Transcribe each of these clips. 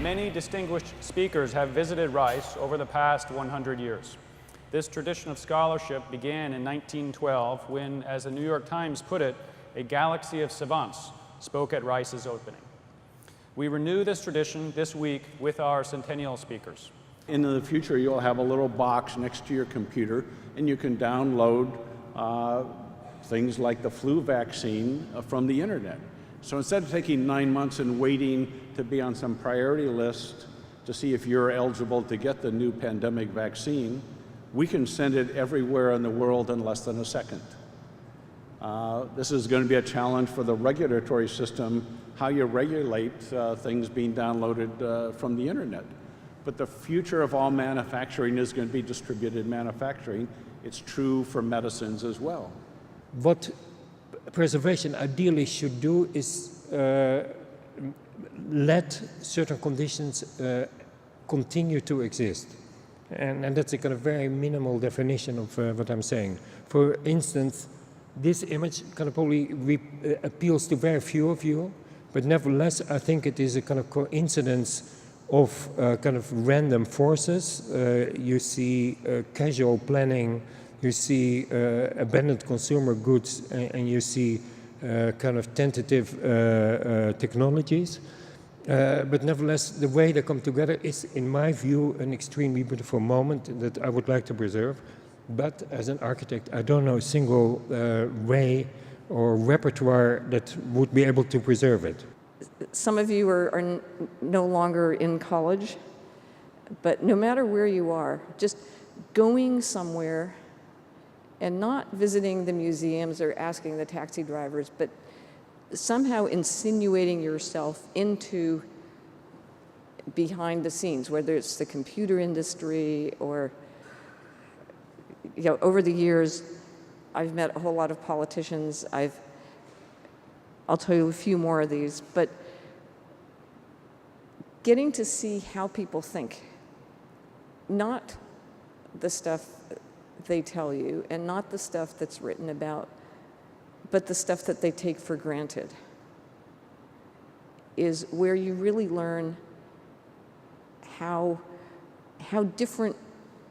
Many distinguished speakers have visited Rice over the past 100 years. This tradition of scholarship began in 1912 when, as the New York Times put it, a galaxy of savants spoke at Rice's opening. We renew this tradition this week with our Centennial speakers. In the future, you'll have a little box next to your computer, and you can download things like the flu vaccine from the internet. So instead of taking 9 months and waiting to be on some priority list to see if you're eligible to get the new pandemic vaccine, we can send it everywhere in the world in less than a second. This is going to be a challenge for the regulatory system, how you regulate things being downloaded from the internet. But the future of all manufacturing is going to be distributed manufacturing. It's true for medicines as well. What preservation ideally should do is let certain conditions continue to exist. And that's a kind of very minimal definition of what I'm saying. For instance, this image kind of probably appeals to very few of you, but nevertheless, I think it is a kind of coincidence of kind of random forces. You see casual planning, you see abandoned consumer goods, and you see kind of tentative technologies. But nevertheless, the way they come together is, in my view, an extremely beautiful moment that I would like to preserve. But as an architect, I don't know a single way or repertoire that would be able to preserve it. Some of you are no longer in college, but no matter where you are, just going somewhere and not visiting the museums or asking the taxi drivers, but somehow insinuating yourself into behind the scenes, whether it's the computer industry or, you know, over the years, I've met a whole lot of politicians. I'll tell you a few more of these, but getting to see how people think, not the stuff they tell you and not the stuff that's written about, but the stuff that they take for granted, is where you really learn how different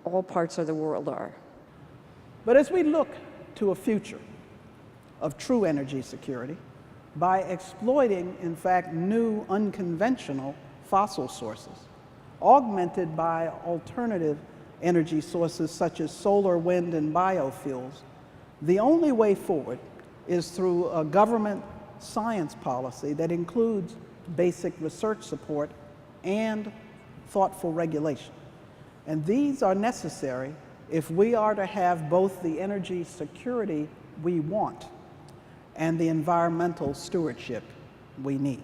all parts of the world are. But as we look to a future of true energy security, by exploiting, in fact, new unconventional fossil sources, augmented by alternative energy sources such as solar, wind, and biofuels, the only way forward is through a government science policy that includes basic research support and thoughtful regulation. And these are necessary if we are to have both the energy security we want and the environmental stewardship we need.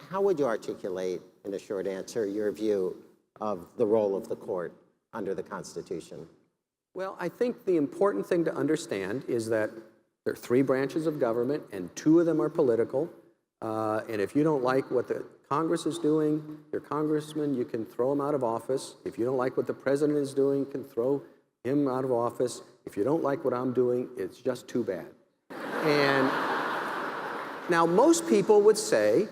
How would you articulate, in a short answer, your view of the role of the court under the Constitution? Well, I think the important thing to understand is that there are 3 branches of government, and 2 of them are political. And if you don't like what the Congress is doing, your congressman, you can throw him out of office. If you don't like what the president is doing, you can throw him out of office. If you don't like what I'm doing, it's just too bad. And now, most people would say,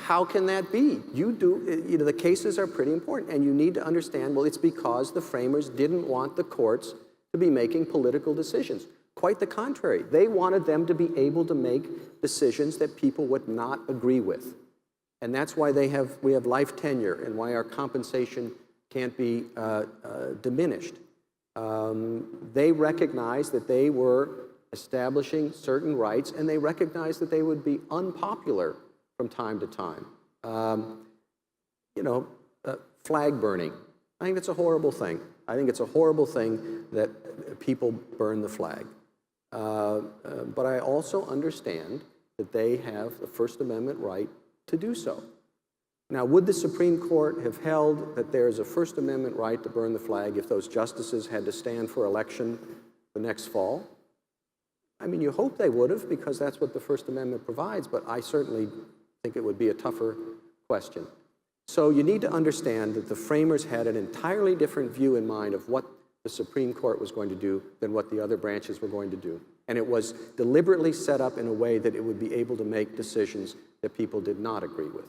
how can that be? The cases are pretty important, and you need to understand, well, it's because the framers didn't want the courts to be making political decisions. Quite the contrary. They wanted them to be able to make decisions that people would not agree with. And that's why we have life tenure and why our compensation can't be diminished. They recognized that they were establishing certain rights, and they recognized that they would be unpopular from time to time. Flag burning. I think that's a horrible thing. I think it's a horrible thing that people burn the flag. But I also understand that they have the First Amendment right to do so. Now, would the Supreme Court have held that there's a First Amendment right to burn the flag if those justices had to stand for election the next fall? I mean, you hope they would have, because that's what the First Amendment provides, but I certainly think it would be a tougher question. So you need to understand that the framers had an entirely different view in mind of what the Supreme Court was going to do than what the other branches were going to do. And it was deliberately set up in a way that it would be able to make decisions that people did not agree with.